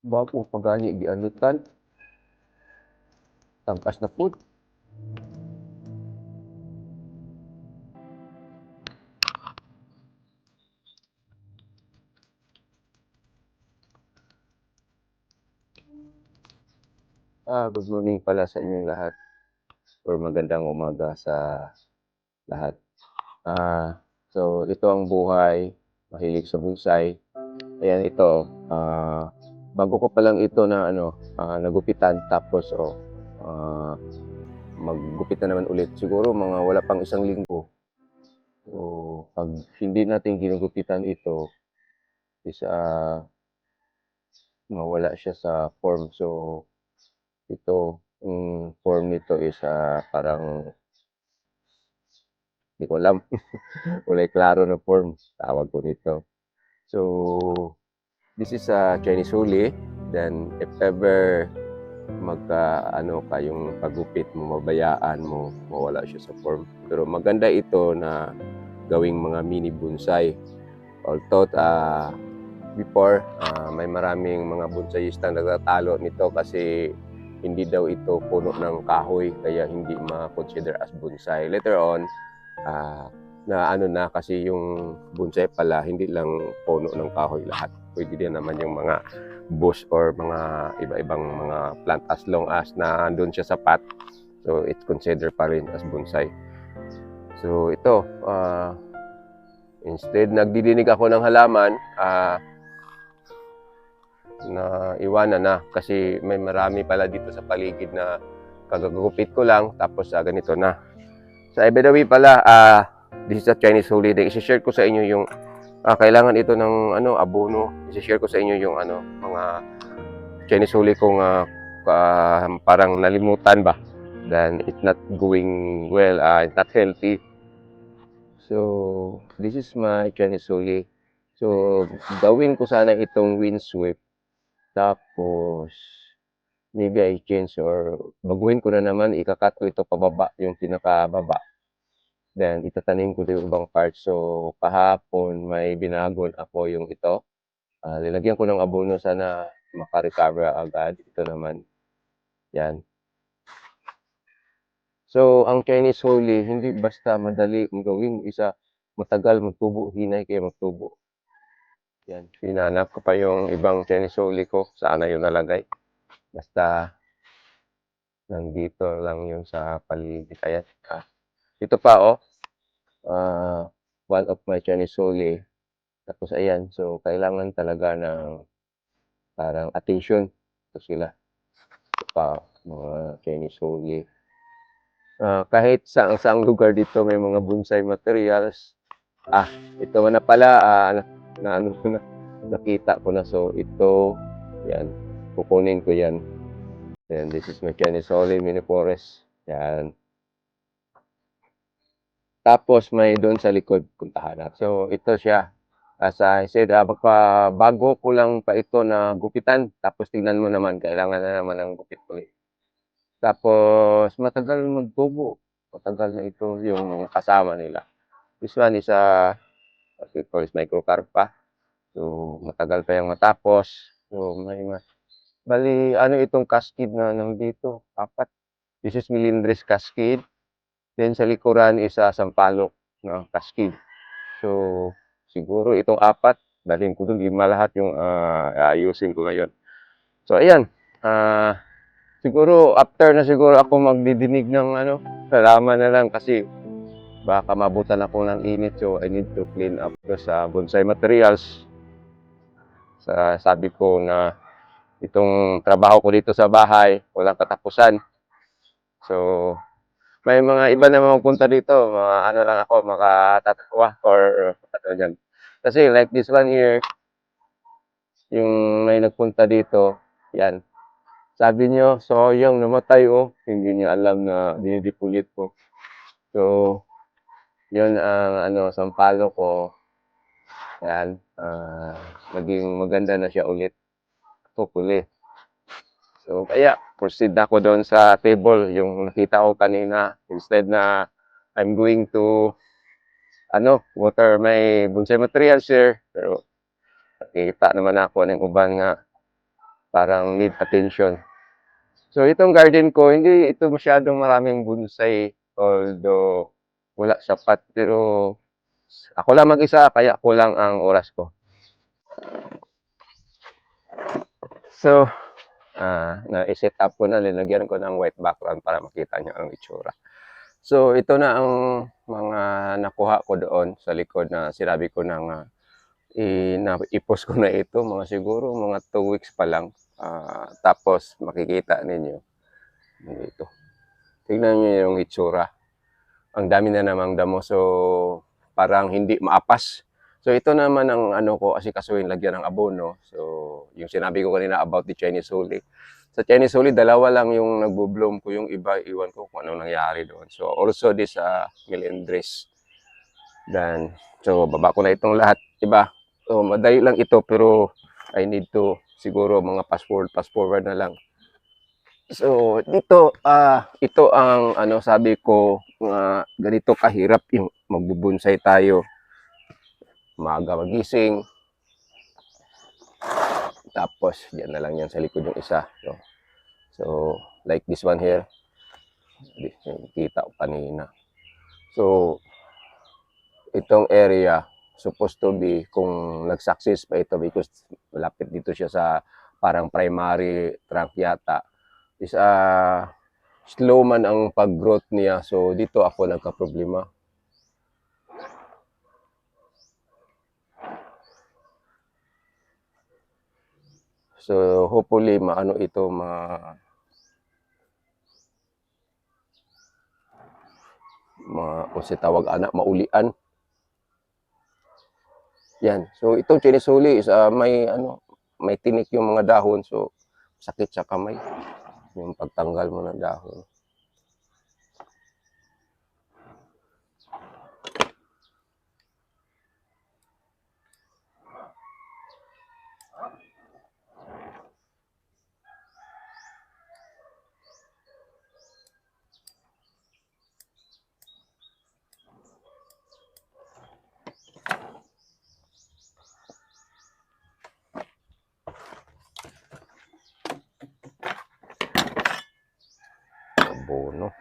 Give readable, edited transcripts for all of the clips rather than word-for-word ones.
Bago pa gani gianutan, tangkas na pud. Good morning pala sa inyong lahat or magandang umaga sa lahat. So ito ang buhay, mahilig sa bonsai. Ayan ito, bago ko pa lang ito na nagupitan tapos maggupit na naman ulit. Siguro mga wala pang isang linggo. So pag hindi natin ginugupitan ito is mawala siya sa form. So ito, form nito is parang hindi ko alam. Kulay klaro na form, tawag ko nito. So, this is Chinese huli. Then, if ever ka yung pagupit mo, mabayaan mo, mawala siya sa form. Pero maganda ito na gawing mga mini bonsai. Although, before, may maraming mga bonsaistang nagtatalo nito kasi hindi daw ito puno ng kahoy, kaya hindi ma-consider as bonsai. Later on, na kasi yung bonsai pala hindi lang puno ng kahoy lahat, pwede din naman yung mga bush or mga iba-ibang mga plant as long as na andun siya sa pot, so it's considered pa rin as bonsai. So ito, instead nagdidinig ako ng halaman, na iwanan na kasi may marami pala dito sa paligid na kagagupit ko lang tapos ganito na. So by the way pala, this is a Chinese holiday. I-share ko sa inyo yung kailangan ito ng abono. I-share ko sa inyo yung mga Chinese holiday kong parang nalimutan ba. Then it's not going well, it's not healthy. So this is my Chinese holiday. So gawin ko sana itong windsweep. Tapos maybe I change or baguhin ko na naman, ikakat ko ito pababa, yung pinakababa. Then, itatanim ko yung ibang parts. So, kahapon may binagon ako yung ito. Nilagyan ko ng abono sana makarecover agad. Ito naman. Yan. So, ang Chinese holy, hindi basta madali ang gawin. Matagal magtubo. Hinay kayo magtubo. Yan. Hinanap ko pa yung ibang Chinese holy ko. Sana yung nalagay. Basta, nandito lang yung sa paligid. Ayan. Ito pa, one of my Chinese holy. Tapos ayan, so kailangan talaga ng parang attention. Ito sila. Ito pa, mga Chinese holy. Kahit saang lugar dito may mga bonsai materials. Ito na pala, nakita ko na. So ito, yan, kukunin ko yan. Then this is my Chinese holy mini forest. Yan. Tapos may doon sa likod, puntahan natin. So ito siya. As I said, bago ko lang pa ito na gupitan. Tapos tingnan mo naman, kailangan na naman ng gupit ulit. Tapos matagal magtubo. Matagal na ito yung kasama nila. This one is what we call is microcarpa. So matagal pa yung matapos. So bali, itong cascade na nandito? 4. This is Melindres cascade. Then sa likuran is Sampaloc na cascade. So siguro itong 4, dalhin ko doon, 5 lahat yung ayusin ko ngayon. So ayan, siguro after na siguro ako magdidinig ng halaman na lang kasi baka mabutan ako ng init. So I need to clean up sa bonsai materials. Sabi ko na itong trabaho ko dito sa bahay, walang katapusan. So may mga iba na magpunta dito, mga lang ako, makatatawa or dyan. Kasi like this one here, yung may nagpunta dito, yan. Sabi niyo, sayang namatay hindi niya alam na dinidipulit ko. So, yun ang sampalo ko. Yan, naging maganda na siya ulit. Hopefully. So, kaya proceed ako doon sa table, yung nakita ko kanina. Instead na I'm going to water my bonsai materials here. Pero nakita naman ako ng uban nga parang need attention. So itong garden ko, hindi ito masyadong maraming bonsai, although wala sapat, pero ako lang mag-isa kaya kulang ang oras ko. So, na-set up ko na, linagyan ko ng white background para makita niyo ang itsura. So ito na ang mga nakuha ko doon sa likod na sinabi ko na na-i-post ko na ito mga siguro mga 2 weeks pa lang. Tapos makikita ninyo dito. Tingnan niyo yung itsura. Ang dami na namang damo, so parang hindi maapas. So ito naman ang ano ko, asikasuhin, lagyan ng abono. So yung sinabi ko kanina about the Chinese Holy. Sa Chinese Holy, dalawa lang yung nagbo-bloom ko, yung iba iwan ko kung anong nangyari doon. So also this Melendres. Then so baba ko na itong lahat, iba. So madali lang ito, pero I need to siguro mga fast forward na lang. So dito ito ang ano sabi ko, ganito kahirap yung magbubonsai tayo. Maaga magising. Tapos diyan na lang yan sa likod yung isa. So like this one here. Kita ko kanina. So itong area supposed to be, kung nag-success pa ito because malapit dito siya sa parang primary trunk yata, is slow man ang pag-growth niya. So dito ako nagka-problema. So hopefully maano ito kung si tawag anak, maulian. Yan. So itong Chinese Holy is may tinik yung mga dahon, so sakit sa kamay yung pagtanggal mo ng dahon. Abono.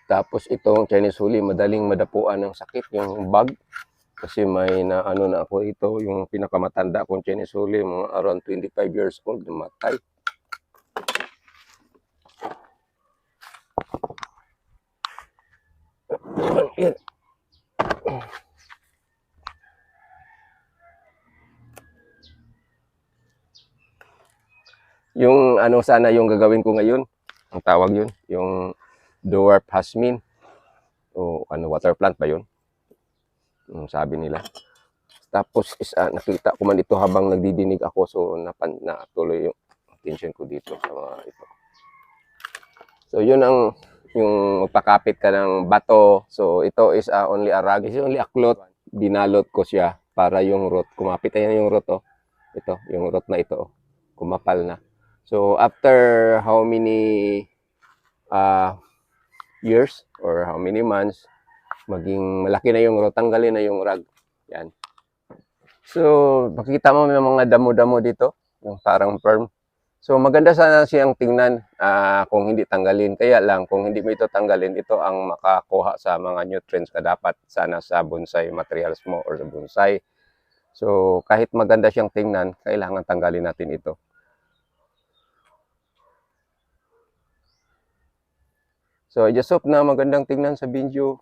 Tapos itong Chinese Holy, madaling madapuan ng sakit, yung bug. Kasi may na ako ito, yung pinakamatanda kong Chinese Holy, mga around 25 years old, namatay. Yung sana yung gagawin ko ngayon, ang tawag yun, yung dwarf jasmine o water plant ba yun, sabi nila. Tapos nakita ko man ito habang nagdidinig ako, so natuloy yung attention ko dito sa mga ito. So yun ang yung magpakapit ka ng bato. So ito is only a rag, is only a cloth. Binalot ko siya para yung root kumapit. Ayan yung root, ito yung root na ito, kumapal na. So after how many years or how many months, maging malaki na yung root, tanggalin na yung rag. Yan. So makikita mo may mga damo-damo dito, yung parang perm. So maganda sana siyang tingnan kung hindi tanggalin. Kaya lang kung hindi mo ito tanggalin, ito ang makakuha sa mga nutrients na dapat sana sa bonsai materials mo or sa bonsai. So kahit maganda siyang tingnan, kailangan tanggalin natin ito. So I just hope na magandang tingnan sa video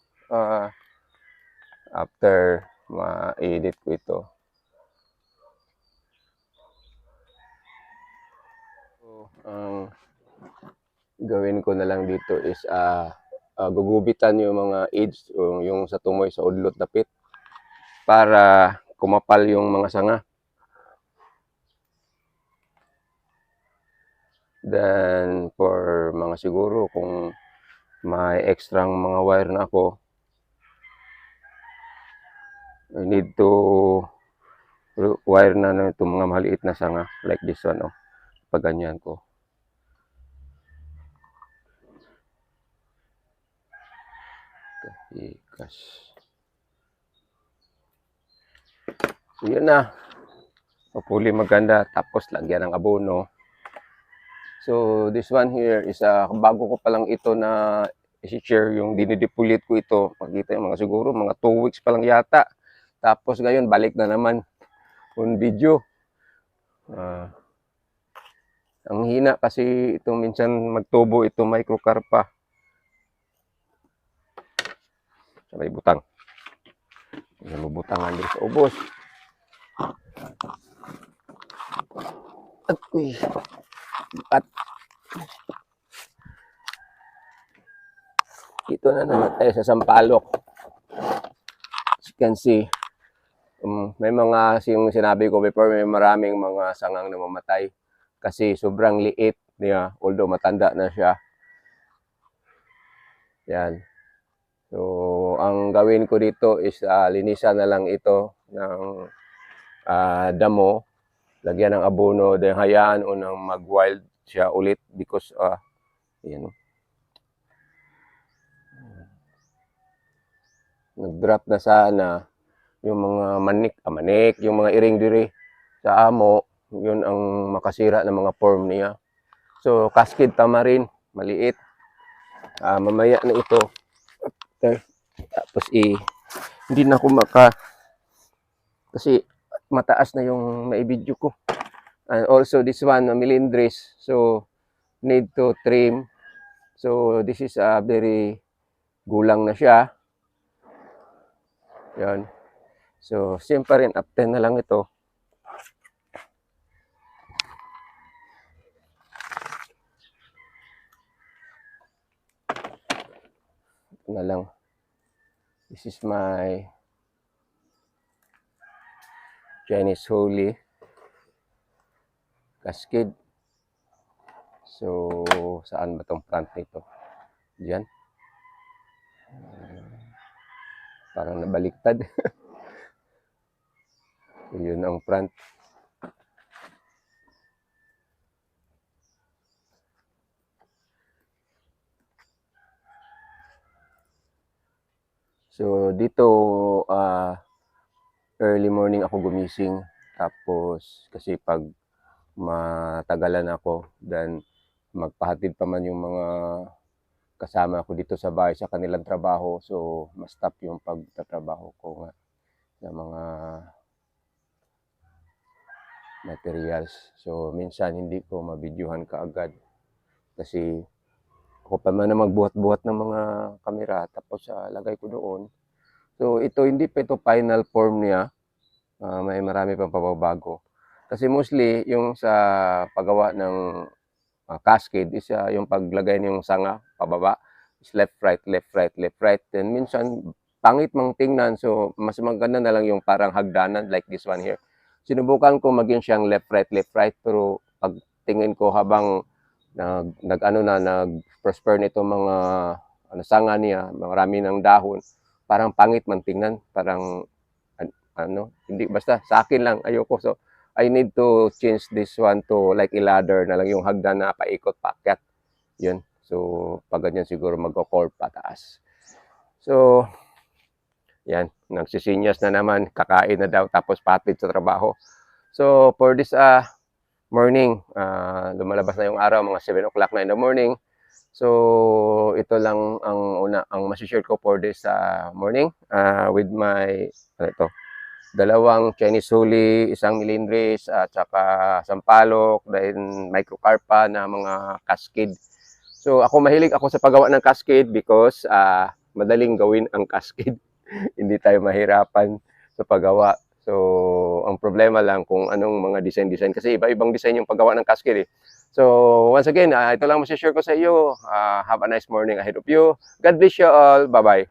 after ma-edit ko ito. Gawin ko na lang dito is gugubitan yung mga edge, yung sa tumoy sa udlot dapit para kumapal yung mga sanga. Then for mga siguro kung may extra mga wire na ako, I need to wire na itong mga maliit na sanga like this one, pag ganyan ko. Ikas. So, yun na. Hopefully maganda. Tapos lagyan ng abono. So, this one here is bago ko pa lang ito na i-share yung dinidipulit ko ito. Makita yung mga siguro mga 2 weeks pa lang yata. Tapos ngayon balik na naman on video. Ang hina kasi ito minsan magtubo ito microcarpa. Sabay butang. Yan mo butangan din sa ubos. At ito na naman tayo sa sampalok. As you can see, may mga yung sinabi ko before, may maraming mga sangang namamatay kasi sobrang liit niya, although matanda na siya. Yan. So, ang gawin ko dito is linisan na lang ito ng damo, lagyan ng abono, then hayaan o nang mag-wild siya ulit because yan. Nag-drop na sana yung mga manik, yung mga iring diri sa amo, yun ang makasira ng mga form niya. So, cascade tamarin, maliit. Mamaya na ito. Okay. Tapos hindi na ako kasi mataas na yung maibidyo ko. And also this one, melindres. So, need to trim. So, this is very gulang na siya. Yan. So, same pa rin. Up 10 na lang ito. Ito na lang. This is my Chinese Holy Cascade. So, saan ba itong front nito? Diyan. Parang nabaliktad. So, yun ang front. So, dito, early morning ako gumising. Tapos, kasi pag matagalan ako, then magpahatid pa man yung mga kasama ko dito sa bahay sa kanilang trabaho. So, mas stop yung pagtatrabaho ko nga sa mga materials. So, minsan hindi ko mabidyuhan kaagad. Kasi ako pa man na magbuhat-buhat ng mga kamera tapos lagay ko doon. So, ito hindi pa ito final form niya. May marami pang pababago. Kasi mostly, yung sa paggawa ng cascade is yung paglagay ng sanga pababa. Is left, right, left, right, left, right. Then minsan, pangit mang tingnan. So, mas maganda na lang yung parang hagdanan like this one here. Sinubukan ko maging siyang left, right, left, right. Pero pag tingin ko habang nag-prosper nito mga sanga niya, marami ng dahon, parang pangit man tingnan, parang hindi, basta sa akin lang, ayoko. So, I need to change this one to like a ladder na lang, yung hagdan na paikot, paakyat. Yun. So, pag ganyan siguro magko-curve pataas. So, yan. Nagsisinyas na naman, kakain na daw, tapos patid sa trabaho. So, for this morning, lumalabas na yung araw, mga 7 o'clock na in the morning. So, ito lang ang masishare ko for this morning with my, dalawang Chinese Holy, isang melindres, at saka sampalok, then microcarpa na mga cascade. So, mahilig ako sa paggawa ng cascade because madaling gawin ang cascade. Hindi tayo mahirapan sa paggawa. So, ang problema lang kung anong mga design kasi iba-ibang design yung paggawa ng cascade. So, once again, ito lang masishare ko sa iyo. Have a nice morning ahead of you. God bless you all. Bye-bye.